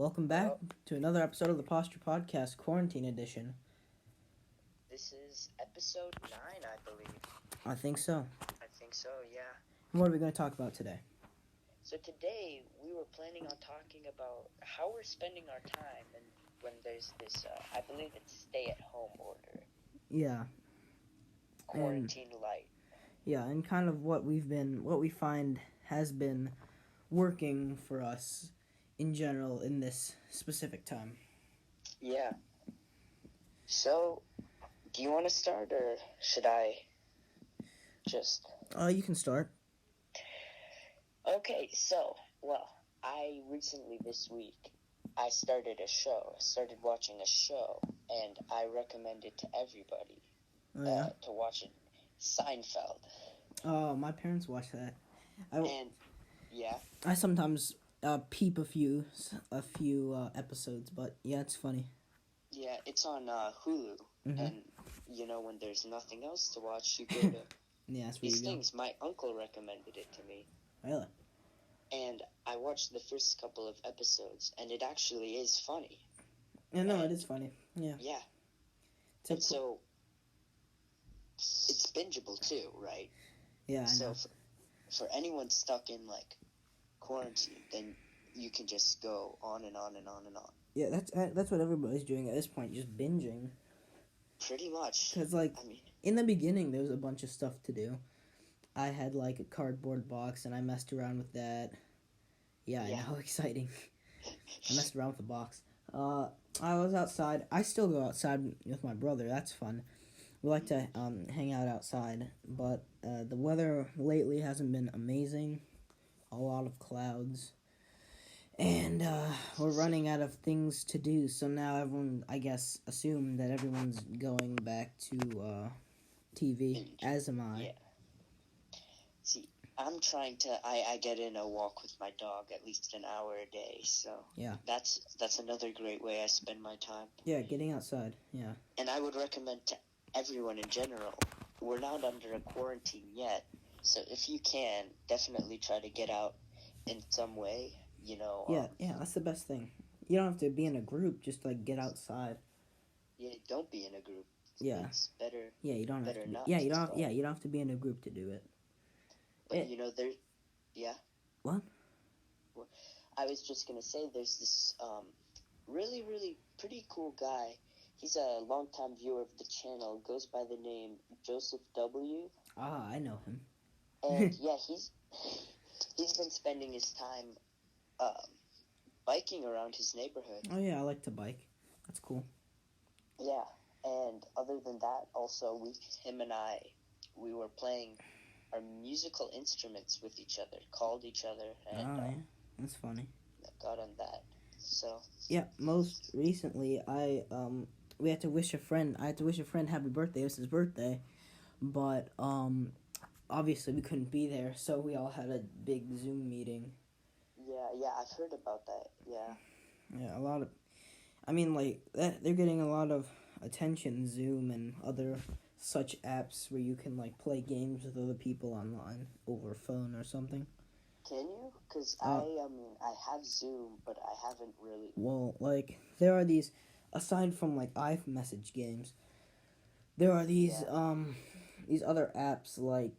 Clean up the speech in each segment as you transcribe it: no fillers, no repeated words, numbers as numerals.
Welcome back to another episode of the Posture Podcast, Quarantine Edition. This is episode 9, I believe. I think so. Yeah. What are we going to talk about today? So today, we were planning on talking about how we're spending our time and when there's this, I believe it's stay-at-home order. Yeah. Quarantine light. Yeah, and kind of what we find has been working for us in general in this specific time. Yeah. So, do you want to start, or should I just... You can start. Okay, so, I recently this week, I started watching a show, and I recommend it to everybody to watch it, Seinfeld. Oh, my parents watch that. Yeah? I sometimes peep a few episodes, but yeah, it's funny. Yeah, it's on Hulu, and, when there's nothing else to watch, you go to yeah, that's where these you go. things. My uncle recommended it to me. Really? And I watched the first couple of episodes, and it actually is funny. Yeah, no, it is funny. Yeah. Yeah. So, it's bingeable too, right? Yeah, I know. So, for anyone stuck in, quarantine, then you can just go on and on and on and on. Yeah, that's what everybody's doing at this point, just binging. Pretty much. Because, in the beginning, there was a bunch of stuff to do. I had, a cardboard box, and I messed around with that. Yeah, I know, exciting. I messed around with the box. I was outside. I still go outside with my brother. That's fun. We like to hang out outside. But the weather lately hasn't been amazing. A lot of clouds. And we're running out of things to do. So now everyone, I guess, assumed that everyone's going back to TV, as am I. Yeah. See, I'm trying to, I get in a walk with my dog at least an hour a day, so yeah, that's another great way I spend my time. Yeah, getting outside, yeah. And I would recommend to everyone in general, we're not under a quarantine yet, so if you can, definitely try to get out in some way, Yeah, that's the best thing. You don't have to be in a group, just, get outside. Yeah, don't be in a group. Yeah. It's better. Yeah, you don't have to. Not. Yeah, you don't have to be in a group to do it. But there's. Yeah. What? Well, I was just gonna say, there's this really, really pretty cool guy. He's a longtime viewer of the channel. Goes by the name Joseph W. Ah, I know him. And yeah, he's been spending his time biking around his neighborhood. Oh yeah, I like to bike. That's cool. Yeah, and other than that, also him and I, we were playing our musical instruments with each other, called each other, and yeah, that's funny. got on that. So yeah, most recently I had to wish a friend happy birthday. It was his birthday, but obviously we couldn't be there, so we all had a big Zoom meeting. Yeah, I've heard about that. Yeah, a lot of, they're getting a lot of attention, Zoom and other such apps where you can play games with other people online over phone or something. Can you? Because I have Zoom, but I haven't really. Well, there are these, aside from iMessage games, there are these other apps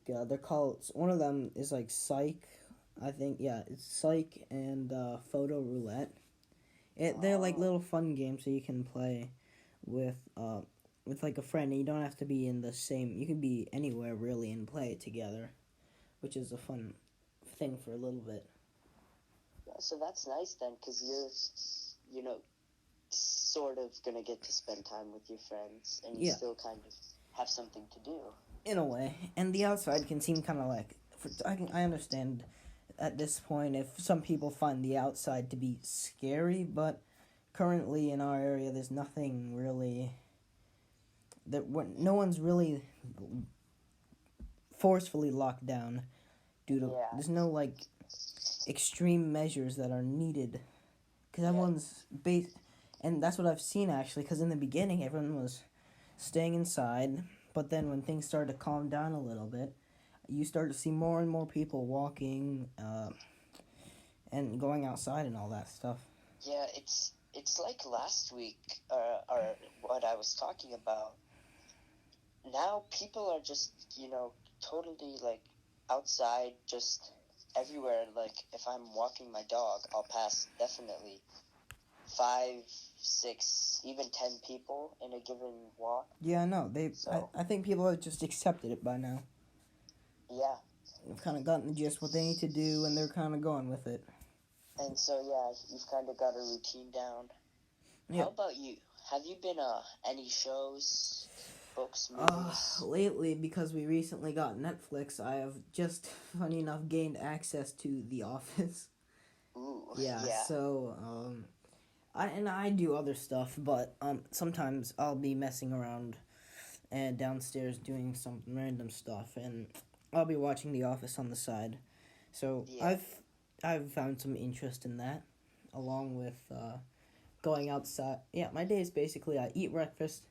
they're called. One of them is Psych. I think it's Psych and Photo Roulette. They're little fun games that you can play with a friend, and you don't have to be in the same. You can be anywhere really and play it together, which is a fun thing for a little bit. Yeah, so that's nice then, because you're, sort of gonna get to spend time with your friends, and you still kind of have something to do. In a way, and the outside can seem kind of I understand at this point if some people find the outside to be scary, but currently in our area there's nothing really no one's really forcefully locked down due to there's no extreme measures that are needed because everyone's and that's what I've seen actually, because in the beginning everyone was staying inside, but then when things started to calm down a little bit, you start to see more and more people walking and going outside and all that stuff. Yeah, it's like last week, or what I was talking about. Now people are just, totally like outside, just everywhere. Like if I'm walking my dog, I'll pass definitely 5, 6, even 10 people in a given walk. Yeah, no, So I think people have just accepted it by now. yeah, They've kind of gotten the gist what they need to do, and they're kind of going with it. and so yeah, you've kind of got a routine down. Yeah. How about you? Have you been any shows, books, movies? Lately, because we recently got Netflix, I have just, funny enough, gained access to The Office. Ooh, Yeah, yeah. so, I do other stuff, but, sometimes I'll be messing around and downstairs doing some random stuff, and I'll be watching The Office on the side. So, Yeah. I've found some interest in that, along with, going outside. Yeah, my day is basically I eat breakfast,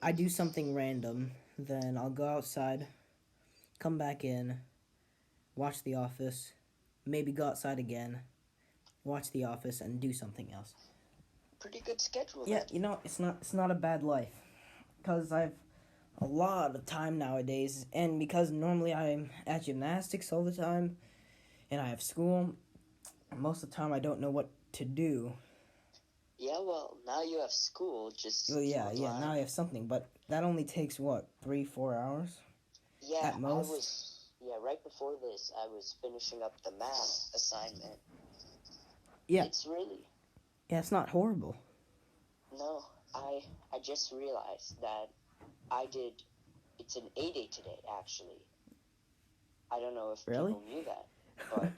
I do something random, then I'll go outside, come back in, watch The Office, maybe go outside again, watch The Office, and do something else. Pretty good schedule. Yeah, then. it's not a bad life, because I've a lot of time nowadays, and because normally I'm at gymnastics all the time, and I have school, most of the time I don't know what to do. Yeah, well, now you have school, just Well, yeah, online. now I have something, but that only takes, 3-4 hours? Yeah, At most? right before this, I was finishing up the math assignment. Yeah. It's really... Yeah, it's not horrible. No, I just realized that it's an A-day today, actually. I don't know if Really? people knew that, but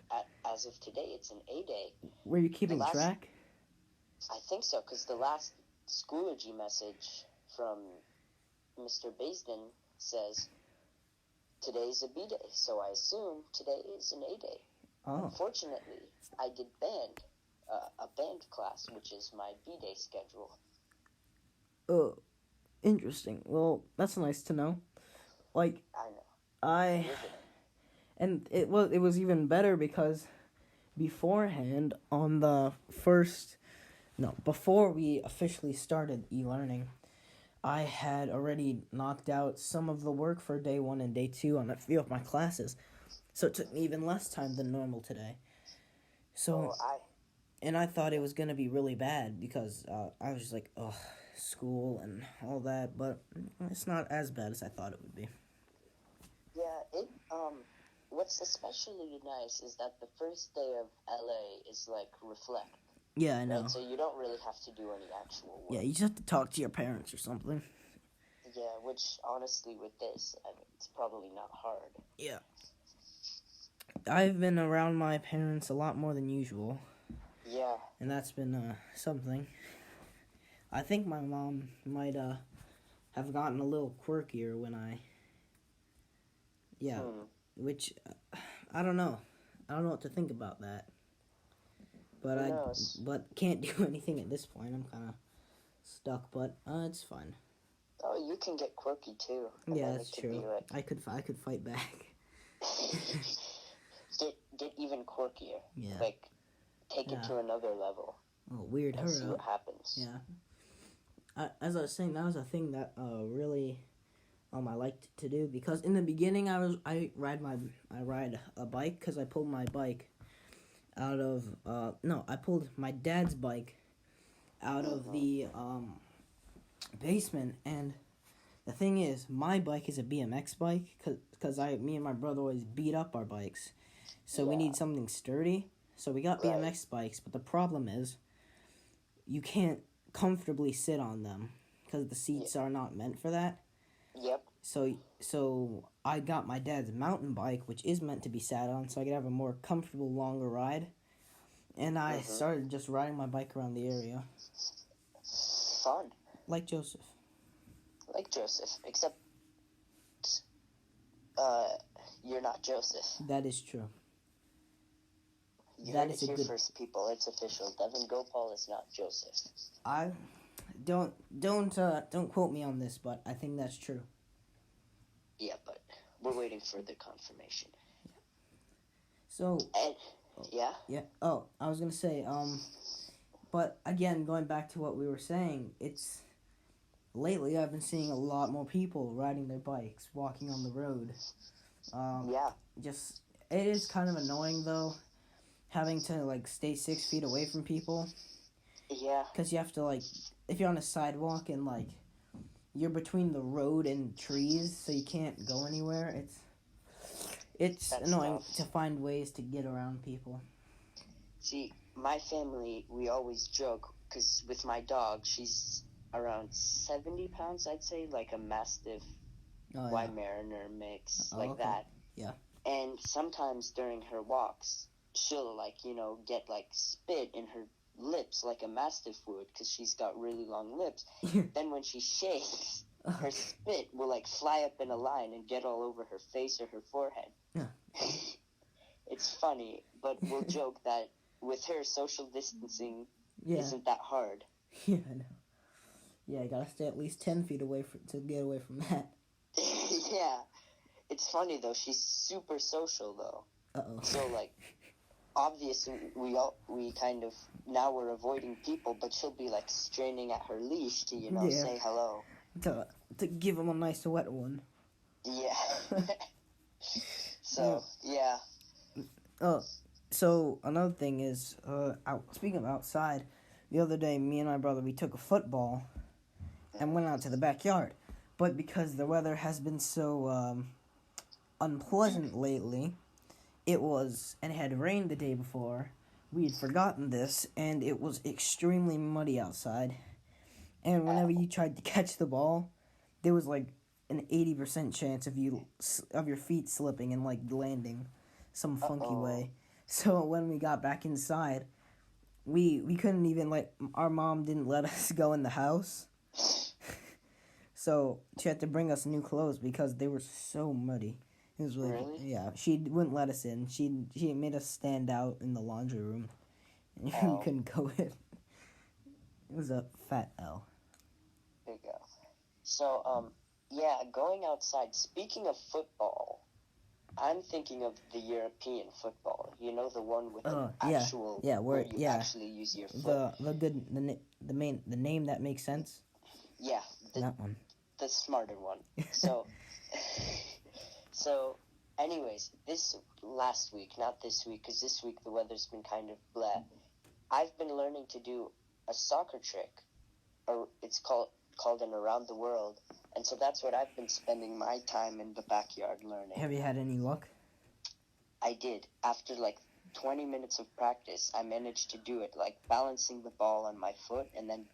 as of today, it's an A-day. Were you keeping track? I think so, because the last Schoology message from Mr. Baisden says, today's a B-day, so I assume today is an A-day. Oh. Unfortunately, I did a band class, which is my B-day schedule. Oh, interesting. Well, that's nice to know. Like, I know. And it was even better because beforehand, on the before we officially started e-learning, I had already knocked out some of the work for day 1 and day 2 on a few of my classes. So it took me even less time than normal today. So, and I thought it was going to be really bad because I was just like, ugh, school and all that, but it's not as bad as I thought it would be. Yeah, what's especially nice is that the first day of LA is like reflect. Yeah, I know. Right? So you don't really have to do any actual work. Yeah, you just have to talk to your parents or something. Yeah, which honestly with this, it's probably not hard. Yeah. I've been around my parents a lot more than usual. Yeah. And that's been something. I think my mom might have gotten a little quirkier when which I don't know. I don't know what to think about that. But can't do anything at this point. I'm kind of stuck, but it's fine. Oh, you can get quirky too. Yeah, that's true. I could fight back. get even quirkier. Yeah. Like take it to another level. Oh, weird her. See what happens. Yeah. As I was saying, that was a thing that really I liked to do because in the beginning I ride a bike because I pulled my bike out of I pulled my dad's bike out of the basement, and the thing is my bike is a BMX bike because me and my brother always beat up our bikes, so we need something sturdy, so we got BMX bikes, but the problem is you can't comfortably sit on them because the seats are not meant for that. Yep. So I got my dad's mountain bike, which is meant to be sat on, so I could have a more comfortable, longer ride. And I started just riding my bike around the area. Fun. Like Joseph. Except you're not Joseph. That is true. You heard it here first, people. It's official. Devin Gopal is not Joseph. I don't quote me on this, but I think that's true. Yeah, but we're waiting for the confirmation. So Yeah? Yeah. Oh, I was gonna say, but again, going back to what we were saying, it's lately I've been seeing a lot more people riding their bikes, walking on the road. Yeah. Just it is kind of annoying though, having to like stay 6 feet away from people. Yeah. Because you have to like, if you're on a sidewalk and like you're between the road and trees, so you can't go anywhere. It's That's annoying tough. to find ways to get around people. See, my family, we always joke, because with my dog, she's around 70 pounds, I'd say, like a Mastiff Oh yeah. Weimaraner mix, Oh like okay. that. Yeah. And sometimes during her walks, she'll, like, get, like, spit in her lips like a Mastiff would, because she's got really long lips. Then when she shakes, her spit will, like, fly up in a line and get all over her face or her forehead. Yeah. It's funny, but we'll joke that with her, social distancing isn't that hard. Yeah, I know. Yeah, you gotta stay at least 10 feet away to get away from that. Yeah. It's funny, though. She's super social, though. Uh-oh. So, like, obviously, we kind of, now we're avoiding people, but she'll be, like, straining at her leash to, say hello. To give them a nice wet one. Yeah. So, yeah. So another thing is, speaking of outside, the other day, me and my brother, we took a football and went out to the backyard. But because the weather has been so unpleasant lately, it had rained the day before. We had forgotten this, and it was extremely muddy outside. And whenever you tried to catch the ball, there was like an 80% chance of your feet slipping and like landing some funky way. So when we got back inside, we couldn't even our mom didn't let us go in the house. So she had to bring us new clothes because they were so muddy. It was really? Yeah, she wouldn't let us in. She made us stand out in the laundry room, and we couldn't go in. It was a fat L. Big L. So yeah, going outside. Speaking of football, I'm thinking of the European football. The one with an actual where you actually use your foot. The name that makes sense. Yeah, that one. The smarter one. So, anyways, this last week, not this week, because this week the weather's been kind of blah. I've been learning to do a soccer trick. It's called an around the world, and so that's what I've been spending my time in the backyard learning. Have you had any luck? I did. After 20 minutes of practice, I managed to do it, balancing the ball on my foot and then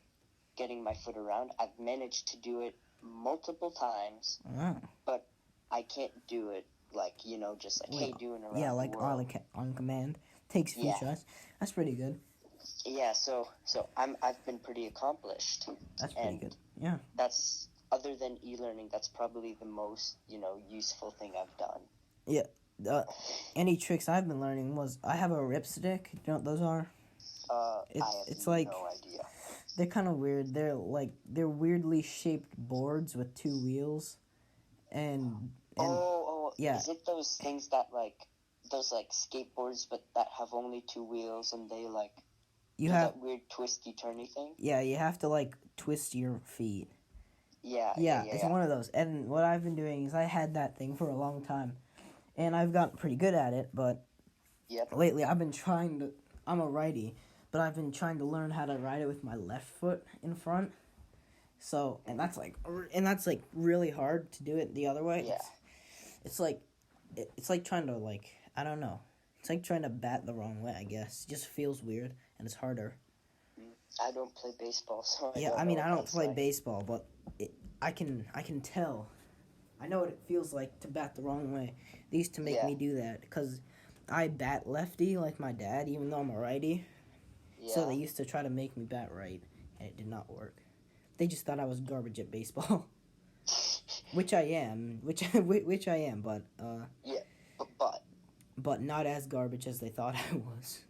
getting my foot around. I've managed to do it multiple times, but I can't do it just hey, doing around the world. On command. Takes a few shots. That's pretty good. Yeah, so I've been pretty accomplished. That's pretty good. Yeah. That's, other than e-learning, that's probably the most, useful thing I've done. Yeah. Any tricks I've been learning was, I have a ripstick. Do you know what those are? It's no idea. They're kind of weird. They're weirdly shaped boards with two wheels, and yeah. Is it those things that those skateboards but that have only two wheels and they you have that weird twisty turny thing? Yeah, you have to twist your feet. Yeah. It's one of those. And what I've been doing is I had that thing for a long time, and I've gotten pretty good at it. But lately I've been trying to. I'm a righty. But I've been trying to learn how to ride it with my left foot in front. So, and that's really hard to do it the other way. Yeah. It's like trying to I don't know. It's like trying to bat the wrong way, I guess. It just feels weird and it's harder. I don't play baseball, so I don't play baseball, but I can tell. I know what it feels like to bat the wrong way. They used to make me do that because I bat lefty like my dad, even though I'm a righty. Yeah. So they used to try to make me bat right, and it did not work. They just thought I was garbage at baseball, which I am, which I am, but but not as garbage as they thought I was.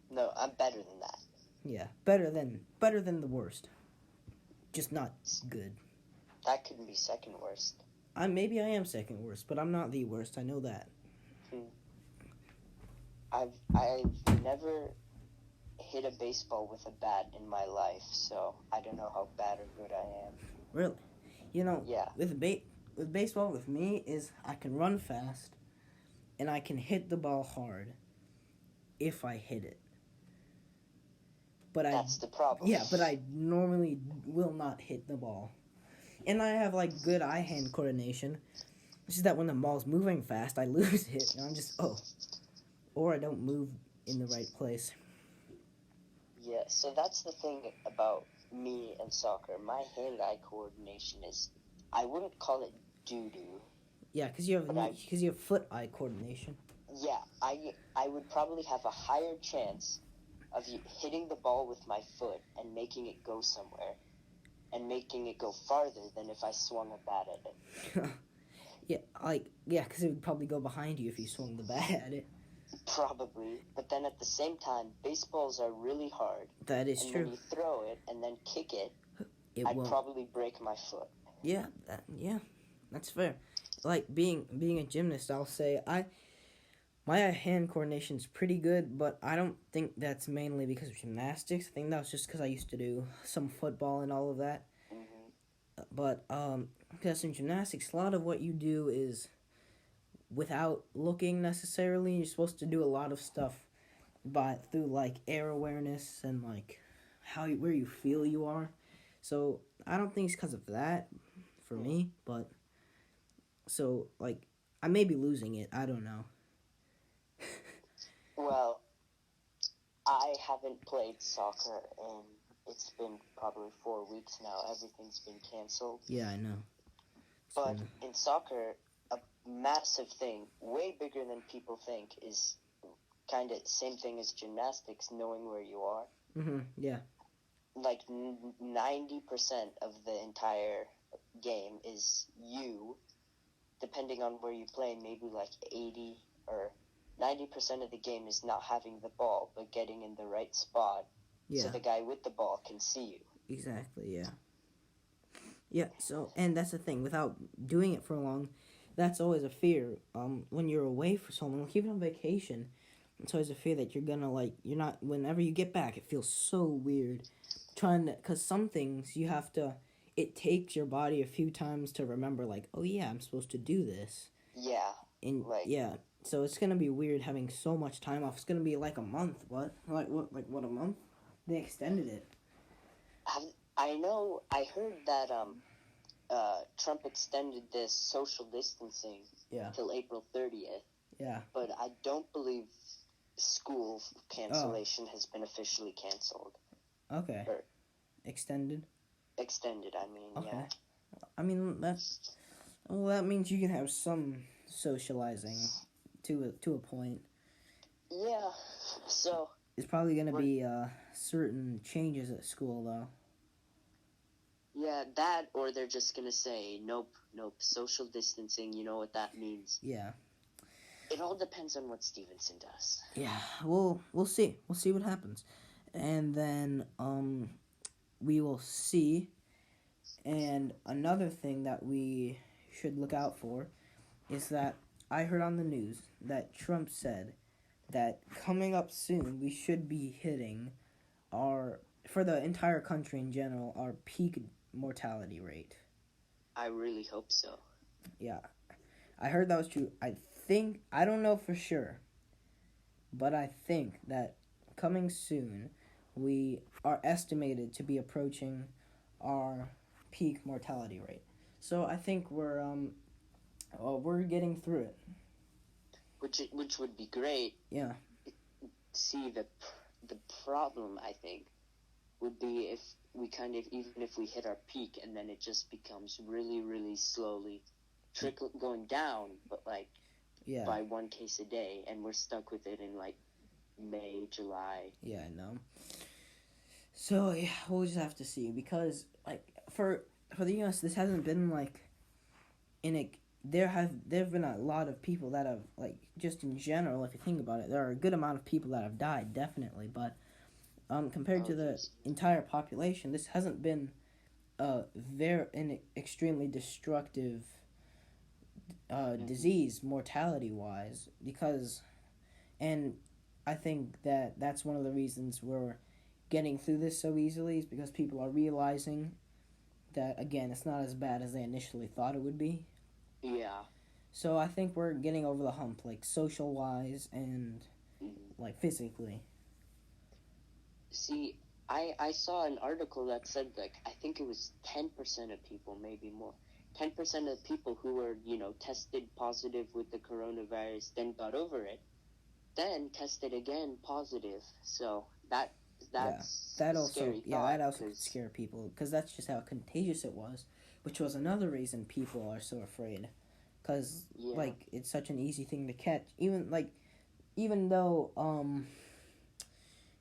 No, I'm better than that. Yeah, better than the worst. Just not good. That could be second worst. Maybe I am second worst, but I'm not the worst. I know that. I've never hit a baseball with a bat in my life, so I don't know how bad or good I am. Really? You know, Yeah. with baseball with me is I can run fast and I can hit the ball hard if I hit it. But That's the problem. but I normally will not hit the ball. And I have like good eye-hand coordination. It's just that when the ball's moving fast, I lose it, and I'm just or I don't move in the right place. Yeah, so that's the thing about me and soccer. My hand-eye coordination is, I wouldn't call it doo-doo. Yeah, because you have foot-eye coordination. Yeah, I would probably have a higher chance of hitting the ball with my foot and making it go somewhere, and making it go farther than if I swung a bat at it. Because it would probably go behind you if you swung the bat at it. Probably, but then at the same time, baseballs are really hard. That is true. And when you throw it and then kick it, I'd probably break my foot. Yeah, that's fair. Like being a gymnast, I'll say my hand coordination is pretty good, but I don't think that's mainly because of gymnastics. I think that was just because I used to do some football and all of that. Mm-hmm. But because in gymnastics, a lot of what you do is without looking necessarily. You're supposed to do a lot of stuff through like air awareness and like where you feel you are. So I don't think it's because of that for me, but so like I may be losing it. I don't know. Well, I haven't played soccer and it's been probably 4 weeks now. Everything's been canceled. Yeah, I know. But in soccer, a massive thing, way bigger than people think, is kind of same thing as gymnastics, knowing where you are. Mm-hmm, yeah. Like 90% of the entire game is you, depending on where you play, maybe like 80 or 90% of the game is not having the ball, but getting in the right spot so the guy with the ball can see you. Exactly, yeah. Yeah, so, and that's the thing, without doing it for long, that's always a fear. When you're away for so long, like even on vacation, it's always a fear that you're gonna, whenever you get back, it feels so weird. Because some things you have to, it takes your body a few times to remember, like, oh yeah, I'm supposed to do this. Yeah. So it's gonna be weird having so much time off. It's gonna be like a month. What? Like what? A month? They extended it. I know. I heard that Trump extended this social distancing till April 30th. Yeah. But I don't believe school cancellation has been officially canceled. Okay. Extended. Extended. I mean, okay. Yeah. I mean that means you can have some socializing to a point. Yeah. So it's probably going to be certain changes at school though. Yeah, that, or they're just going to say nope, social distancing, you know what that means. Yeah. It all depends on what Stevenson does. Yeah, we'll see. We'll see what happens. And then we will see. And another thing that we should look out for is that I heard on the news that Trump said that coming up soon we should be hitting for the entire country in general, our peak mortality rate. I really hope so. Yeah. I heard that was true. I don't know for sure, but I think that coming soon we are estimated to be approaching our peak mortality rate. So I think we're getting through it. Which would be great. Yeah. See, the problem, I think, would be if we even if we hit our peak and then it just becomes really, really slowly going down, but by 1 case a day, and we're stuck with it in May, July. Yeah, I know. So yeah, we'll just have to see, because for the U.S. this hasn't been there have been a lot of people that have just in general, if you think about it, there are a good amount of people that have died, definitely, but compared to the entire population, this hasn't been an extremely destructive disease mortality wise, because and I think that's one of the reasons we're getting through this so easily is because people are realizing that, again, it's not as bad as they initially thought it would be. Yeah. So I think we're getting over the hump, like, social-wise and, like, physically. See, I saw an article that said, like, I think it was 10% of people, maybe more. 10% of people who were, tested positive with the coronavirus, then got over it, then tested again positive. So that's a scary thought. That also could scare people, because that's just how contagious it was, which was another reason people are so afraid. Because, like, it's such an easy thing to catch. Even though,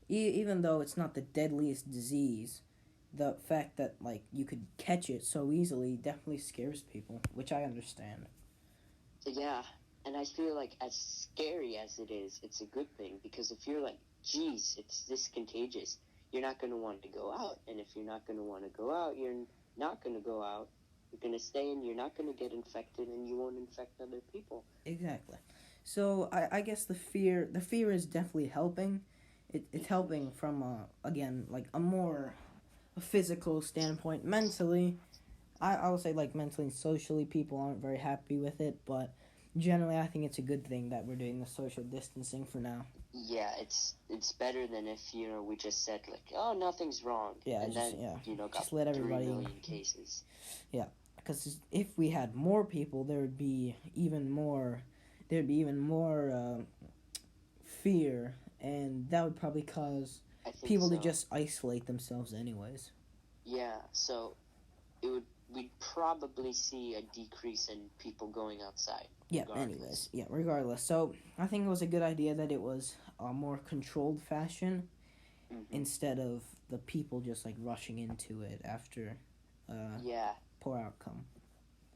even though it's not the deadliest disease, the fact that, like, you could catch it so easily definitely scares people, which I understand. Yeah, and I feel like as scary as it is, it's a good thing, because if you're like, geez, it's this contagious, you're not going to want to go out, and if you're not going to want to go out, you're not going to go out, you're going to stay in, you're not going to get infected, and you won't infect other people. Exactly. So I guess the fear is definitely helping. It's helping from again, like, a physical standpoint. Mentally, I would say, like, mentally and socially, people aren't very happy with it, but generally I think it's a good thing that we're doing the social distancing for now. Yeah, it's better than if, we just said, like, oh, nothing's wrong. Yeah, and just, then, got just let everybody 3 million cases. Yeah, because if we had more people, there'd be even more fear, and that would probably cause people to just isolate themselves anyways. Yeah, so we'd probably see a decrease in people going outside. Yeah, regardless. So I think it was a good idea that it was a more controlled fashion, instead of the people just, like, rushing into it after poor outcome.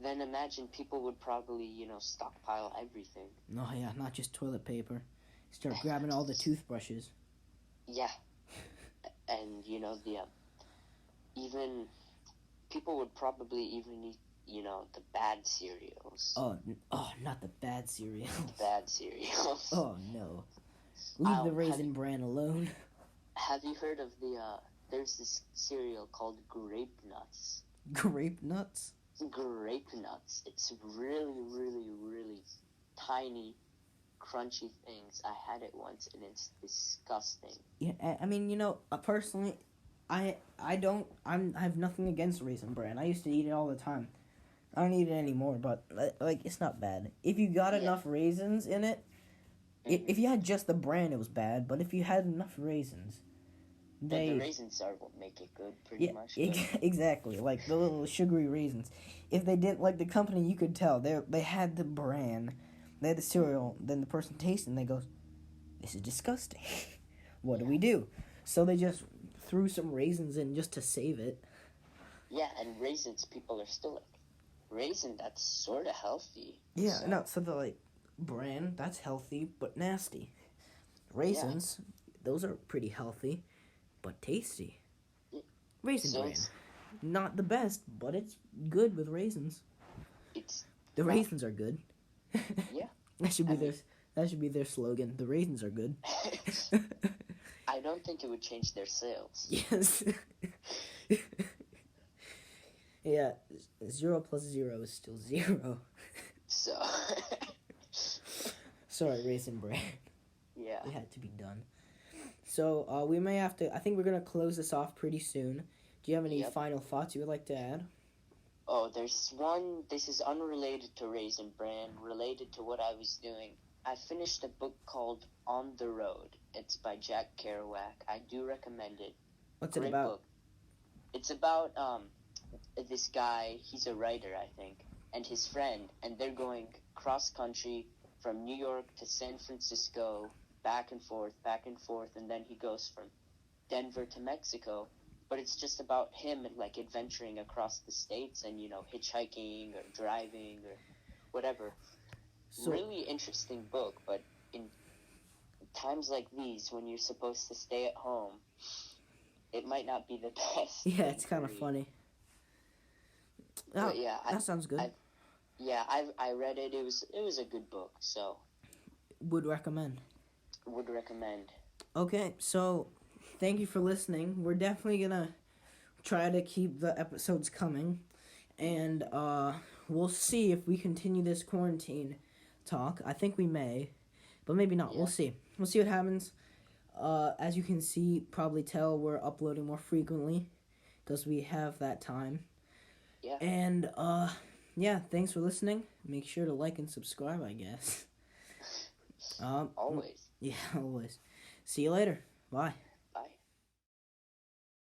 Then imagine people would probably, stockpile everything. Oh yeah, not just toilet paper. Start grabbing all the toothbrushes. Yeah. And, even people would probably even eat, the bad cereals. Oh, not the bad cereals. The bad cereals. Oh, no. Leave the Raisin Bran alone. Have you heard of there's this cereal called Grape Nuts. Grape Nuts? Grape Nuts. It's really, really, really tiny, crunchy things. I had it once, and it's disgusting. Yeah, I mean, personally, I have nothing against Raisin Bran. I used to eat it all the time. I don't eat it anymore, but, like, it's not bad. If you got enough raisins in it, if you had just the bran, it was bad, but if you had enough raisins, the raisins are what make it good, pretty much. Exactly, like the little sugary raisins. If they didn't like the company, you could tell. They had the bran, they had the cereal, then the person tasted and they goes, this is disgusting. What do we do? So they just threw some raisins in just to save it. Yeah, and raisins, people are still like, raisin, that's sort of healthy. Yeah, so they're like, bran, that's healthy, but nasty. Raisins, those are pretty healthy, but tasty. Raisin Bran, not the best, but it's good with raisins. The raisins are good. Yeah. That should be their slogan. The raisins are good. I don't think it would change their sales. Yes. Yeah, 0 plus 0 is still 0. So. Sorry, Raisin Bran. Yeah. It had to be done. So, we may have to... I think we're going to close this off pretty soon. Do you have any final thoughts you would like to add? Oh, there's one... This is unrelated to Raisin Bran, related to what I was doing. I finished a book called On the Road. It's by Jack Kerouac. I do recommend it. What's it about? Book. It's about this guy, he's a writer, I think, and his friend, and they're going cross-country from New York to San Francisco, back and forth, and then he goes from Denver to Mexico. But it's just about him, like, adventuring across the states and, hitchhiking or driving or whatever. So, really interesting book, but in times like these, when you're supposed to stay at home, it might not be the best. Yeah, it's kind of funny. But yeah, that sounds good. I read it. It was a good book, so would recommend. would recommend. Okay, so thank you for listening. We're definitely gonna try to keep the episodes coming, and we'll see if we continue this quarantine talk. I think we may, but maybe not. Yeah. We'll see. We'll see what happens. As you can see, probably tell, we're uploading more frequently because we have that time. Yeah. And yeah, thanks for listening. Make sure to like and subscribe, I guess. Always. Yeah, always. See you later. Bye.